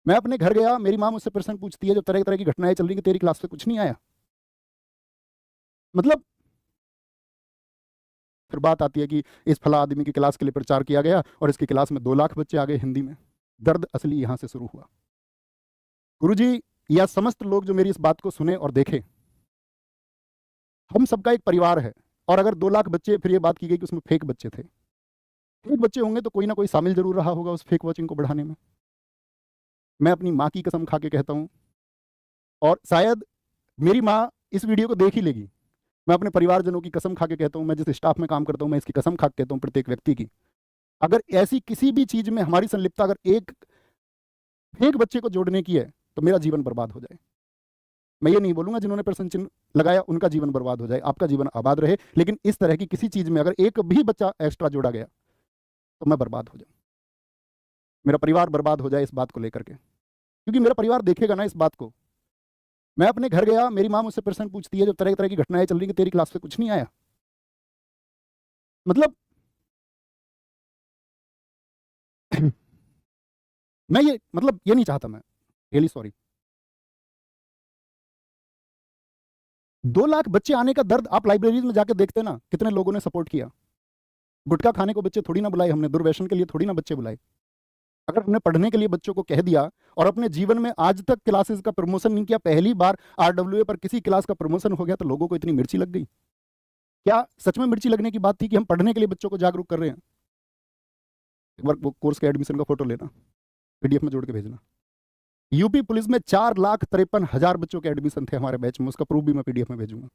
मैं अपने घर गया, मेरी माँ मुझसे प्रश्न पूछती है जब तरह तरह की घटनाएं चल रही कि तेरी क्लास में कुछ नहीं आया। मतलब फिर बात आती है कि इस फला आदमी की क्लास के लिए प्रचार किया गया और इसकी क्लास में 2 लाख बच्चे आ गए हिंदी में। दर्द असली यहां से शुरू हुआ। गुरुजी या समस्त लोग जो मेरी इस बात को सुने और देखें, हम सबका एक परिवार है, और अगर 2 लाख बच्चे, फिर ये बात की गई कि उसमें फेक बच्चे थे, फेक बच्चे होंगे तो कोई ना कोई शामिल जरूर रहा होगा उस फेक वॉचिंग को बढ़ाने में। मैं अपनी माँ की कसम खा के कहता हूँ, और शायद मेरी माँ इस वीडियो को देख ही लेगी, मैं अपने परिवारजनों की कसम खा के कहता हूँ, मैं जिस स्टाफ में काम करता हूँ मैं इसकी कसम खा के कहता हूँ प्रत्येक व्यक्ति की, अगर ऐसी किसी भी चीज में हमारी संलिप्तता अगर एक फेक बच्चे को जोड़ने की है तो मेरा जीवन बर्बाद हो जाए। मैं ये नहीं बोलूंगा जिन्होंने प्रश्न चिन्ह लगाया उनका जीवन बर्बाद हो जाए, आपका जीवन आबाद रहे, लेकिन इस तरह की किसी चीज में अगर एक भी बच्चा एक्स्ट्रा जोड़ा गया तो मैं बर्बाद हो जाऊं, मेरा परिवार बर्बाद हो जाए इस बात को लेकर के, क्योंकि मेरा परिवार देखेगा ना इस बात को। मैं अपने घर गया, मेरी माँ मुझसे प्रश्न पूछती है जब तरह तरह की घटनाएं चल रही कि तेरी क्लास में कुछ नहीं आया। मतलब मैं ये मतलब ये नहीं चाहता, मैं रियली सॉरी। 2 लाख बच्चे आने का दर्द आप लाइब्रेरीज में जाके देखते ना, कितने लोगों ने सपोर्ट किया। गुटखा खाने को बच्चे थोड़ी ना बुलाए हमने, दुर्व्यसन के लिए थोड़ी ना बच्चे बुलाए। अगर हमने पढ़ने के लिए बच्चों को कह दिया और अपने जीवन में आज तक क्लासेस का प्रमोशन नहीं किया, पहली बार आरडब्ल्यूए पर किसी क्लास का प्रमोशन हो गया तो लोगों को इतनी मिर्ची लग गई। क्या सच में मिर्ची लगने की बात थी कि हम पढ़ने के लिए बच्चों को जागरूक कर रहे हैं? एक बार वो कोर्स के एडमिशन का फोटो लेना, पीडीएफ में जोड़ के भेजना। यूपी पुलिस में 4,53,000 बच्चों के एडमिशन थे हमारे बैच में, उसका प्रूफ भी मैं पीडीएफ में भेजूंगा।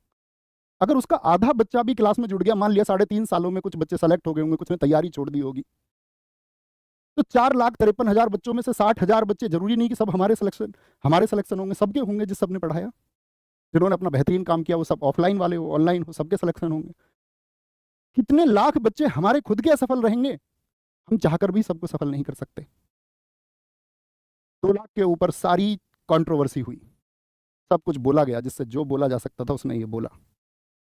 अगर उसका आधा बच्चा भी क्लास में जुड़ गया, मान लिया 3.5 सालों में कुछ बच्चे सेलेक्ट हो गए होंगे, कुछ ने तैयारी छोड़ दी होगी, तो 4,53,000 बच्चों में से 60,000 बच्चे, जरूरी नहीं कि सब हमारे सिलेक्शन होंगे, सबके होंगे जिस सबने पढ़ाया, जिन्होंने अपना बेहतरीन काम किया, वो सब ऑफलाइन वाले हो ऑनलाइन हो, सबके सिलेक्शन होंगे। कितने लाख बच्चे हमारे खुद के असफल रहेंगे, हम चाहकर भी सबको सफल नहीं कर सकते। 2 लाख के ऊपर सारी कंट्रोवर्सी हुई, सब कुछ बोला गया जिससे जो बोला जा सकता था उसने ये बोला।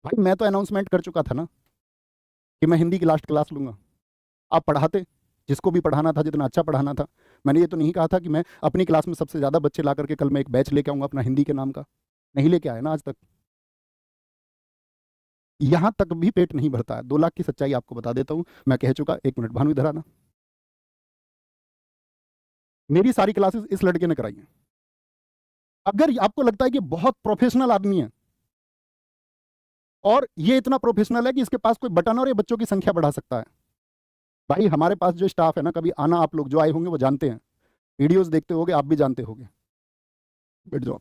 भाई मैं तो अनाउंसमेंट कर चुका था ना कि मैं हिंदी की लास्ट क्लास लूंगा, आप पढ़ाते जिसको भी पढ़ाना था, जितना अच्छा पढ़ाना था। मैंने ये तो नहीं कहा था कि मैं अपनी क्लास में सबसे ज़्यादा बच्चे ला करके कल मैं एक बैच लेके आऊँगा अपना हिंदी के नाम का, नहीं लेके आया ना आज तक। यहाँ तक भी पेट नहीं भरता है। 2 लाख की सच्चाई आपको बता देता हूँ, मैं कह चुका। 1 मिनट भानु इधर आना। मेरी सारी क्लासेस इस लड़के ने कराई हैं। अगर आपको लगता है कि बहुत प्रोफेशनल आदमी है और ये इतना प्रोफेशनल है कि इसके पास कोई बटन और ये बच्चों की संख्या बढ़ा सकता है, भाई हमारे पास जो स्टाफ है ना, कभी आना, आप लोग जो आए होंगे वो जानते हैं, वीडियोस देखते होगे, आप भी जानते होगे। बैठ जाओ।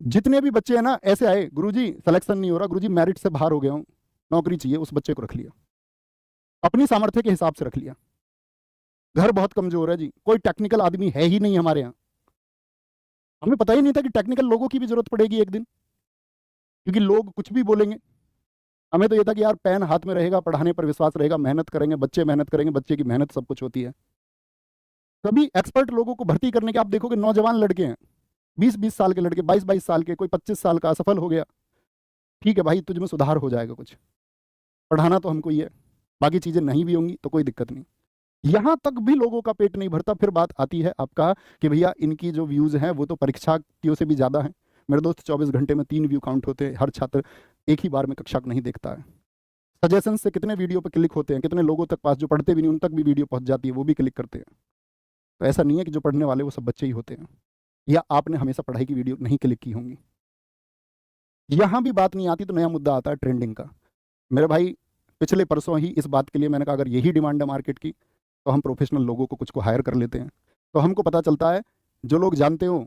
जितने भी बच्चे हैं ना ऐसे आए, गुरुजी सिलेक्शन नहीं हो रहा, गुरुजी मेरिट से बाहर हो गया हूँ, नौकरी चाहिए, उस बच्चे को रख लिया, अपनी सामर्थ्य के हिसाब से रख लिया। घर बहुत कमजोर है जी, कोई टेक्निकल आदमी है ही नहीं हमारे यहाँ। हमें पता ही नहीं था कि टेक्निकल लोगों की भी जरूरत पड़ेगी एक दिन, क्योंकि लोग कुछ भी बोलेंगे। हमें तो ये था कि यार पेन हाथ में रहेगा, पढ़ाने पर विश्वास रहेगा, मेहनत करेंगे, बच्चे मेहनत करेंगे, बच्चे की मेहनत सब कुछ होती है। सभी एक्सपर्ट लोगों को भर्ती करने के आप देखोगे नौजवान लड़के हैं, 20-20 साल के लड़के, 22-22 साल के, कोई 25 साल का असफल हो गया। ठीक है भाई, तुझ में सुधार हो जाएगा कुछ, पढ़ाना तो हमको ही है, बाकी चीजें नहीं भी होंगी तो कोई दिक्कत नहीं। यहां तक भी लोगों का पेट नहीं भरता। फिर बात आती है आपका कि भैया इनकी जो व्यूज हैं वो तो परीक्षार्थियों से भी ज्यादा है। मेरे दोस्त 24 घंटे में 3 व्यू काउंट होते हैं, हर छात्र एक ही बार में कक्षा को नहीं देखता है। सजेशन से कितने वीडियो पर क्लिक होते हैं, कितने लोगों तक पास जो पढ़ते भी नहीं उन तक भी वीडियो पहुंच जाती है, वो भी क्लिक करते हैं। तो ऐसा नहीं है कि जो पढ़ने वाले वो सब बच्चे ही होते हैं, या आपने हमेशा पढ़ाई की वीडियो नहीं क्लिक की होंगी। यहाँ भी बात नहीं आती तो नया मुद्दा आता है ट्रेंडिंग का। मेरे भाई पिछले परसों ही इस बात के लिए मैंने कहा अगर यही डिमांड है मार्केट की तो हम प्रोफेशनल लोगों को कुछ को हायर कर लेते हैं। तो हमको पता चलता है, जो लोग जानते हो,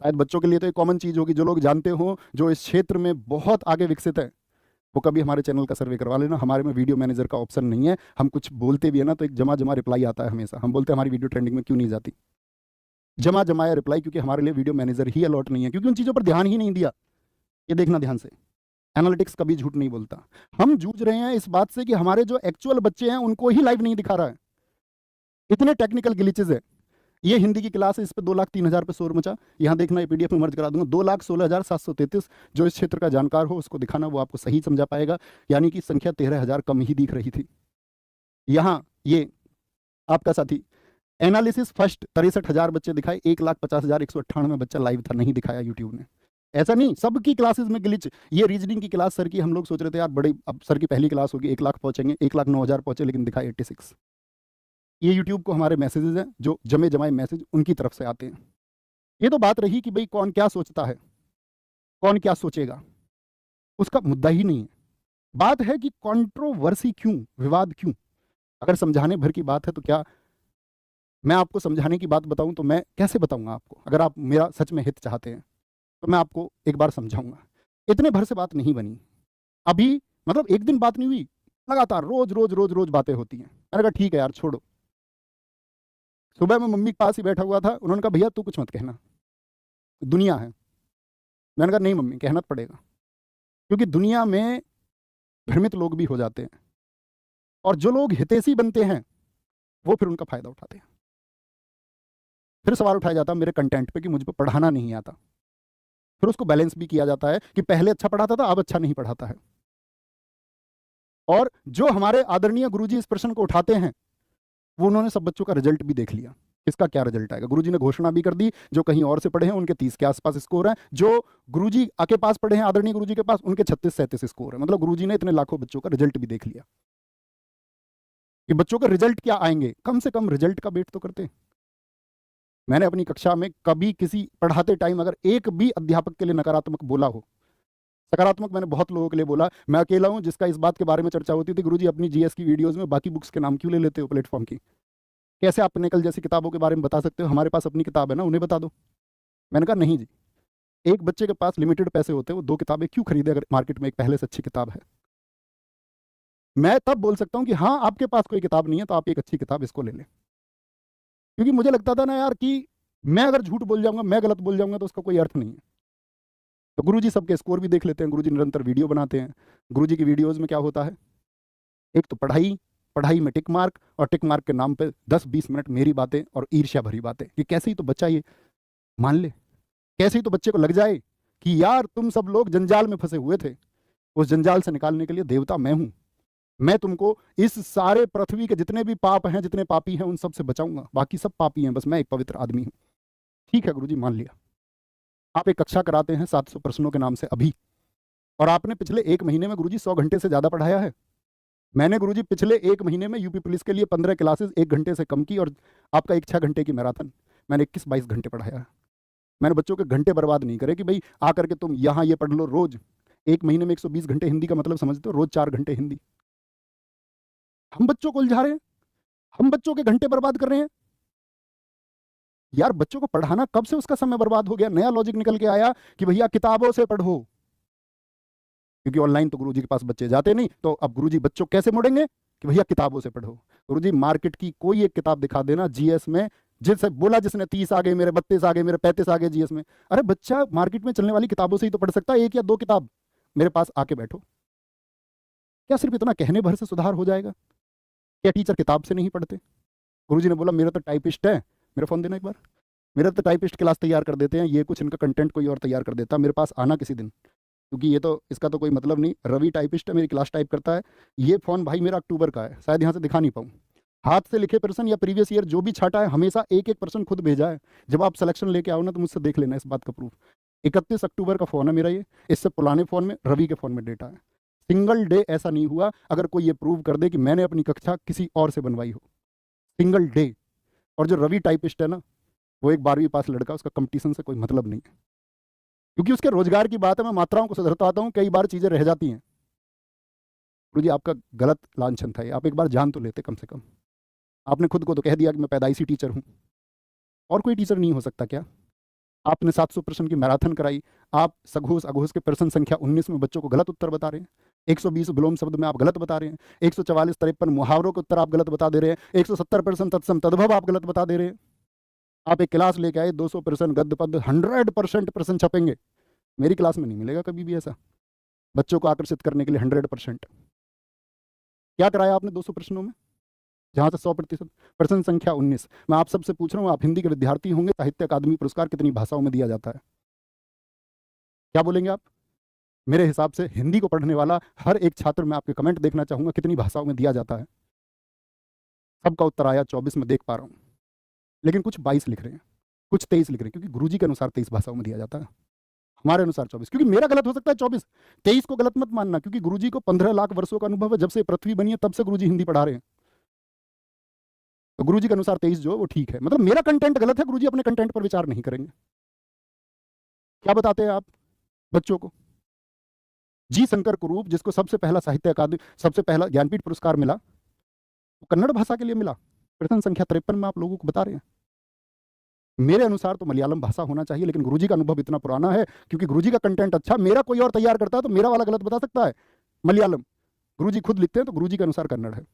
शायद बच्चों के लिए तो एक कॉमन चीज़ होगी, जो लोग जानते हो जो इस क्षेत्र में बहुत आगे विकसित है, वो कभी हमारे चैनल का सर्वे करवा लेना। हमारे में वीडियो मैनेजर का ऑप्शन नहीं है, हम कुछ बोलते भी है ना तो एक जमा जमा रिप्लाई आता है हमेशा। हम बोलते हैं हमारी वीडियो ट्रेंडिंग में क्यों नहीं जाती, जमा जमाया रिप्लाई, क्योंकि हमारे लिए वीडियो मैनेजर ही अलॉट नहीं है, क्योंकि उन चीज़ों पर ध्यान ही नहीं दिया। ये देखना ध्यान से, एनालिटिक्स कभी झूठ नहीं बोलता। हम जूझ रहे हैं इस बात से कि हमारे जो एक्चुअल बच्चे हैं उनको ही लाइव नहीं दिखा रहा है, इतने टेक्निकल ग्लिचेज है। ये हिंदी की क्लास है, इस पर 2,03,000 पे शोर मचा। यहाँ देखना, ये पीडीएफ में मर्ज करा दूंगा। 2,16,733 जो इस क्षेत्र का जानकार हो उसको दिखाना, वो आपको सही समझा पाएगा। यानी कि संख्या 13,000 कम ही दिख रही थी। यहाँ ये आपका साथी एनालिसिस फर्स्ट 63,000 बच्चे दिखाए, 1,50,198 बच्चा लाइव था, नहीं दिखाया यूट्यूब ने। ऐसा नहीं, सबकी क्लासेस में ग्लिच। ये रीजनिंग की क्लास सर की, हम लोग सोच रहे थे यार बड़े, अब सर की पहली क्लास होगी 1 लाख पहुंचेंगे, 1,09,000 पहुंचे, लेकिन दिखाए 86। ये यूट्यूब को हमारे मैसेजेस हैं, जो जमे जमाए मैसेज उनकी तरफ से आते हैं। ये तो बात रही कि भाई कौन क्या सोचता है, कौन क्या सोचेगा, उसका मुद्दा ही नहीं है। बात है कि कंट्रोवर्सी क्यों, विवाद क्यों। अगर समझाने भर की बात है तो क्या मैं आपको समझाने की बात बताऊं तो मैं कैसे बताऊंगा आपको? अगर आप मेरा सच में हित चाहते हैं तो मैं आपको एक बार समझाऊंगा। इतने भर से बात नहीं बनी अभी, मतलब एक दिन बात नहीं हुई, लगातार रोज रोज रोज रोज बातें होती हैं। मैंने कहा ठीक है यार छोड़ो। सुबह मैं मम्मी के पास ही बैठा हुआ था, उन्होंने कहा भैया तू कुछ मत कहना, दुनिया है। मैंने कहा नहीं मम्मी, कहना पड़ेगा, क्योंकि दुनिया में भ्रमित लोग भी हो जाते हैं, और जो लोग हितैषी बनते हैं वो फिर उनका फायदा उठाते हैं। फिर सवाल उठाया जाता है मेरे कंटेंट पे कि मुझ पे पढ़ाना नहीं आता। फिर उसको बैलेंस भी किया जाता है कि पहले अच्छा पढ़ाता था, अब अच्छा नहीं पढ़ाता है। और जो हमारे आदरणीय गुरुजी इस प्रश्न को उठाते हैं, वो उन्होंने सब बच्चों का रिजल्ट भी देख लिया, किसका क्या रिजल्ट आएगा। गुरुजी ने घोषणा भी कर दी, जो कहीं और से पढ़े हैं उनके 30 के आसपास स्कोर है, जो गुरुजी के पास पढ़े हैं, आदरणीय गुरुजी के पास, उनके 36-37 स्कोर है। मतलब गुरुजी ने इतने लाखों बच्चों का रिजल्ट भी देख लिया कि बच्चों का रिजल्ट क्या आएंगे। कम से कम रिजल्ट का वेट तो करते हैं। मैंने अपनी कक्षा में कभी किसी पढ़ाते टाइम अगर एक भी अध्यापक के लिए नकारात्मक बोला हो, सकारात्मक मैंने बहुत लोगों के लिए बोला। मैं अकेला हूं जिसका इस बात के बारे में चर्चा होती थी, गुरुजी अपनी जीएस की वीडियोस में बाकी बुक्स के नाम क्यों ले लेते हो प्लेटफॉर्म की? कैसे आप पिनेकल जैसी किताबों के बारे में बता सकते हो? हमारे पास अपनी किताब है ना, उन्हें बता दो। मैंने कहा नहीं जी, एक बच्चे के पास लिमिटेड पैसे होते हैं, वो 2 किताबें क्यों खरीदे अगर मार्केट में एक पहले से अच्छी किताब है? मैं तब बोल सकता हूं कि हाँ आपके पास कोई किताब नहीं है तो आप एक अच्छी किताब इसको ले लें। क्योंकि मुझे लगता था ना यार कि मैं अगर झूठ बोल जाऊंगा, मैं गलत बोल जाऊंगा तो उसका कोई अर्थ नहीं है। तो गुरुजी सबके स्कोर भी देख लेते हैं, गुरुजी निरंतर वीडियो बनाते हैं। गुरुजी की वीडियोस में क्या होता है, एक तो पढ़ाई, पढ़ाई में टिक मार्क, और टिक मार्क के नाम पे 10-20 मिनट मेरी बातें और ईर्ष्या भरी बातें कि कैसे ही तो बच्चा ये मान ले, कैसे ही तो बच्चे को लग जाए कि यार तुम सब लोग जंजाल में फंसे हुए थे, उस जंजाल से निकालने के लिए देवता मैं हूं। मैं तुमको इस सारे पृथ्वी के जितने भी पाप हैं, जितने पापी हैं, उन सब से बचाऊंगा। बाकी सब पापी हैं, बस मैं एक पवित्र आदमी हूं। ठीक है गुरुजी, मान लिया। आप एक कक्षा कराते हैं 700 प्रश्नों के नाम से अभी, और आपने पिछले 1 महीने में गुरुजी 100 घंटे से ज्यादा पढ़ाया है। मैंने गुरुजी पिछले 1 महीने में यूपी पुलिस के लिए 15 क्लासेस 1 घंटे से कम की, और आपका एक 6 घंटे की मैराथन मैंने 21-22 घंटे पढ़ाया है। मैंने बच्चों के घंटे बर्बाद नहीं करे कि भाई आकर के तुम यहाँ ये पढ़ लो रोज। 1 महीने में 120 घंटे हिंदी का मतलब समझते हो, रोज 4 घंटे हिंदी। हम बच्चों को उलझा रहे हैं, हम बच्चों के घंटे बर्बाद कर रहे हैं। यार बच्चों को पढ़ाना कब से उसका समय बर्बाद हो गया? नया लॉजिक निकल के आया कि भैया किताबों से पढ़ो, क्योंकि ऑनलाइन तो गुरुजी के पास बच्चे जाते नहीं, तो अब गुरुजी बच्चों कैसे मोड़ेंगे कि भैया किताबों से पढ़ो। गुरुजी मार्केट की कोई एक किताब दिखा देना जीएस में, जिससे बोला जिसने 30 आ गए मेरे, 32 आ गए मेरे, 35 आ गए जीएस में। अरे बच्चा मार्केट में चलने वाली किताबों से ही तो पढ़ सकता है, 1 या 2 किताब मेरे पास आके बैठो। क्या सिर्फ इतना कहने भर से सुधार हो जाएगा? क्या टीचर किताब से नहीं पढ़ते? गुरुजी ने बोला मेरा तो टाइपिस्ट है, मेरा फोन देना एक बार, मेरा तो टाइपिस्ट क्लास तैयार कर देते हैं, ये कुछ इनका कंटेंट कोई और तैयार कर देता, मेरे पास आना किसी दिन, क्योंकि ये तो इसका तो कोई मतलब नहीं। रवि टाइपिस्ट है, मेरी क्लास टाइप करता है। ये फ़ोन भाई मेरा अक्टूबर का है, शायद यहाँ से दिखा नहीं पाऊँ। हाथ से लिखे प्रश्न या प्रीवियस ईयर जो भी छाटा है, हमेशा एक एक प्रश्न खुद भेजा है। जब आप सिलेक्शन लेके आओ ना तो मुझसे देख लेना इस बात का प्रूफ। 31 अक्टूबर का फ़ोन है मेरा ये, इससे पुराने फ़ोन में रवि के फ़ोन में डेटा है। सिंगल डे ऐसा नहीं हुआ अगर कोई ये प्रूव कर दे कि मैंने अपनी कक्षा किसी और से बनवाई हो, सिंगल डे। और जो रवि टाइपिस्ट है ना, वो एक 12वीं पास लड़का, उसका कंपटीशन से कोई मतलब नहीं है, क्योंकि उसके रोजगार की बात है। मैं मात्राओं को सुधरता आता हूँ, कई बार चीज़ें रह जाती हैं। गुरुजी आपका गलत लांछन था ये, आप एक बार जान तो लेते कम से कम। आपने खुद को तो कह दिया कि मैं पैदाइशी टीचर हूँ, और कोई टीचर नहीं हो सकता क्या? आपने 700 प्रश्न की मैराथन कराई, आप सघोष अघोष के प्रश्न संख्या 19 में बच्चों को गलत उत्तर बता रहे हैं। 120 विलोम शब्द में आप गलत बता रहे हैं। 144-53 मुहावरों के उत्तर आप गलत बता दे रहे हैं। 170 प्रश्न तत्सम तद्भव आप गलत बता दे रहे हैं। आप एक क्लास लेके आए, 200 प्रश्न गद्य पद्य, 100% प्रश्न छपेंगे। मेरी क्लास में नहीं मिलेगा कभी भी ऐसा, बच्चों को आकर्षित करने के लिए 100%। क्या कराया आपने 200 प्रश्नों में, जहाँ से 100%? प्रश्न संख्या 19। मैं आप सबसे पूछ रहा हूँ, आप हिंदी के विद्यार्थी होंगे, साहित्य अकादमी पुरस्कार कितनी भाषाओं में दिया जाता है? क्या बोलेंगे आप? मेरे हिसाब से हिंदी को पढ़ने वाला हर एक छात्र, मैं आपके कमेंट देखना चाहूंगा कितनी भाषाओं में दिया जाता है। सबका उत्तर आया 24 में देख पा रहा हूँ। लेकिन कुछ 22 लिख रहे हैं, कुछ 23 लिख रहे हैं, क्योंकि गुरुजी के अनुसार 23 भाषाओं में दिया जाता है, हमारे अनुसार 24। क्योंकि मेरा गलत हो सकता है 24, 23 को गलत मत मानना, क्योंकि गुरुजी को 15 लाख वर्षों का अनुभव है, जब से पृथ्वी बनी है तब से गुरुजी हिंदी पढ़ा रहे हैं। तो गुरुजी के अनुसार 23 जो है वो ठीक है। मतलब मेरा कंटेंट गलत है, गुरुजी अपने कंटेंट पर विचार नहीं करेंगे। क्या बताते हैं आप बच्चों को? जी शंकर कुरूप, जिसको सबसे पहला साहित्य अकादमी, सबसे पहला ज्ञानपीठ पुरस्कार मिला, वो कन्नड़ भाषा के लिए मिला। प्रश्न संख्या 53 में आप लोगों को बता रहे हैं। मेरे अनुसार तो मलयालम भाषा होना चाहिए, लेकिन गुरुजी का अनुभव इतना पुराना है, क्योंकि गुरुजी का कंटेंट अच्छा, मेरा कोई और तैयार करता है तो मेरा वाला गलत बता सकता है। मलयालम गुरुजी खुद लिखते हैं, तो गुरुजी के अनुसार कन्नड़ है।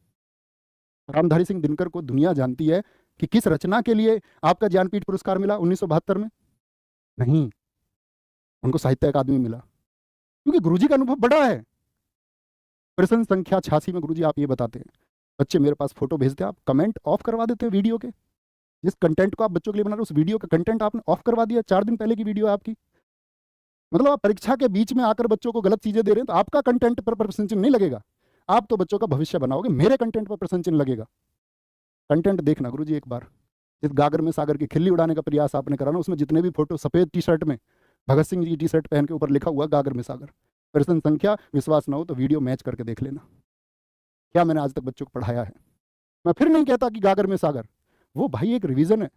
रामधारी सिंह दिनकर को दुनिया जानती है कि किस रचना के लिए आपका ज्ञानपीठ पुरस्कार मिला 1972 में? नहीं, उनको साहित्य अकादमी मिला, क्योंकि गुरुजी का अनुभव बड़ा है। प्रश्न संख्या 86 में गुरुजी आप ये बताते हैं, बच्चे मेरे पास फोटो भेजते हैं, आप कमेंट ऑफ करवा देते हैं वीडियो के। जिस कंटेंट को आप बच्चों के लिए बना रहे हो, उस वीडियो का कंटेंट आपने ऑफ करवा दिया। 4 दिन पहले की वीडियो है आपकी। मतलब आप परीक्षा के बीच में आकर बच्चों को गलत चीजें दे रहे हैं, तो आपका कंटेंट पर प्रश्न चिन्ह नहीं लगेगा, आप तो बच्चों का भविष्य बनाओगे, मेरे कंटेंट पर प्रश्न चिन्ह लगेगा। कंटेंट देखना गुरुजी एक बार। जिस गागर में सागर की खिल्ली उड़ाने का प्रयास आपने करा ना, उसमें जितने भी फोटो सफेद टी शर्ट में, भगत सिंह जी की टी शर्ट पहन के ऊपर लिखा हुआ गागर में सागर, प्रश्न संख्या, विश्वास ना हो तो वीडियो मैच करके देख लेना, क्या मैंने आज तक बच्चों को पढ़ाया है। मैं फिर नहीं कहता कि गागर में सागर, वो भाई एक रिवीजन है।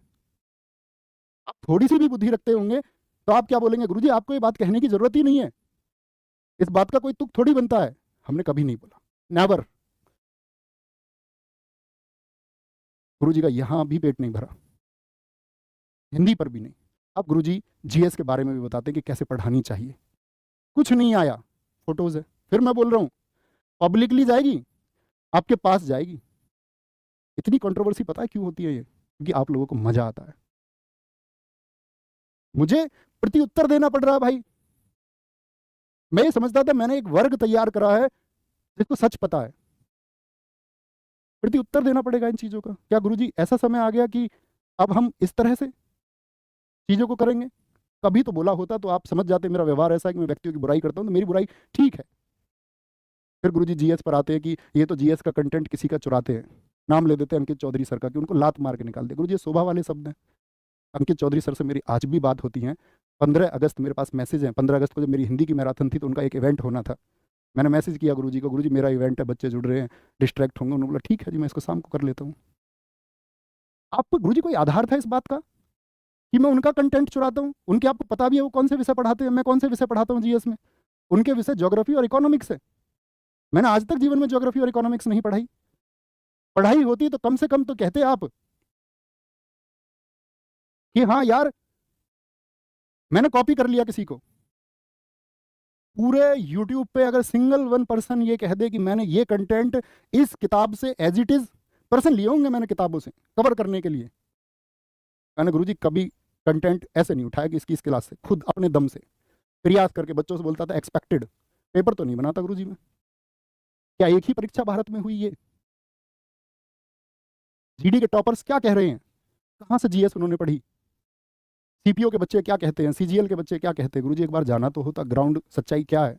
आप थोड़ी सी भी बुद्धि रखते होंगे तो आप क्या बोलेंगे, गुरुजी आपको ये बात कहने की जरूरत ही नहीं है, इस बात का कोई तुक थोड़ी बनता है। हमने कभी नहीं बोला, नेवर। गुरुजी का यहां भी पेट नहीं भरा, हिंदी पर भी नहीं। अब गुरुजी जीएस के बारे में भी बताते हैं कि कैसे पढ़ानी चाहिए। कुछ नहीं आया, फोटोज है। फिर मैं बोल रहा हूं, पब्लिकली जाएगी, आपके पास जाएगी। इतनी कंट्रोवर्सी पता है क्यों होती है ये? क्योंकि आप लोगों को मजा आता है। मुझे प्रति उत्तर देना पड़ रहा है भाई। मैं ये समझता था मैंने एक वर्ग तैयार करा है जिसको सच पता है, प्रति उत्तर देना पड़ेगा इन चीजों का। क्या गुरुजी ऐसा समय आ गया कि अब हम इस तरह से चीजों को करेंगे? कभी तो बोला होता तो आप समझ जाते मेरा व्यवहार ऐसा है कि मैं व्यक्तियों की बुराई करता हूं, तो मेरी बुराई ठीक है। फिर गुरुजी जीएस पर आते हैं कि ये तो जीएस का कंटेंट किसी का चुराते हैं, नाम ले देते हैं अंकित चौधरी सर का, कि उनको लात मार के निकाल दे। गुरुजी ये शोभा वाले शब्द हैं। अंकित चौधरी सर से मेरी आज भी बात होती है। 15 अगस्त मेरे पास मैसेज है, 15 अगस्त को जब मेरी हिंदी की मैराथन थी तो उनका एक इवेंट होना था। मैंने मैसेज किया गुरुजी को, गुरुजी मेरा इवेंट है, बच्चे जुड़ रहे हैं, डिस्ट्रैक्ट होंगे। उन्होंने बोला ठीक है जी, मैं इसको शाम को कर लेता हूँ। आपको गुरुजी कोई आधार था इस बात का कि मैं उनका कंटेंट चुराता हूँ? उनके आपको पता भी है वो कौन से विषय पढ़ाते हैं, मैं कौन से विषय पढ़ाता हूँ जीएस में? उनके विषय ज्योग्राफी और इकोनॉमिक्स है। मैंने आज तक जीवन में ज्योग्राफी और इकोनॉमिक्स नहीं पढ़ाई। पढ़ाई होती तो कम से कम तो कहते आप कि हाँ यार मैंने कॉपी कर लिया किसी को। पूरे यूट्यूब पे अगर सिंगल 1 पर्सन ये कह दे कि मैंने ये कंटेंट इस किताब से एज इट इज, पर्सन लिए होंगे मैंने किताबों से कवर करने के लिए। मैंने गुरुजी कभी कंटेंट ऐसे नहीं उठाया कि इसकी इस क्लास से, खुद अपने दम से प्रयास करके बच्चों से बोलता था एक्सपेक्टेड, पेपर तो नहीं बनाता गुरुजी में। क्या एक ही परीक्षा भारत में हुई ये? जीडी के टॉपर्स क्या कह रहे हैं, कहाँ से जीएस उन्होंने पढ़ी? सीपीओ के बच्चे क्या कहते हैं, सीजीएल के बच्चे क्या कहते हैं? गुरुजी एक बार जाना तो होता ग्राउंड, सच्चाई क्या है।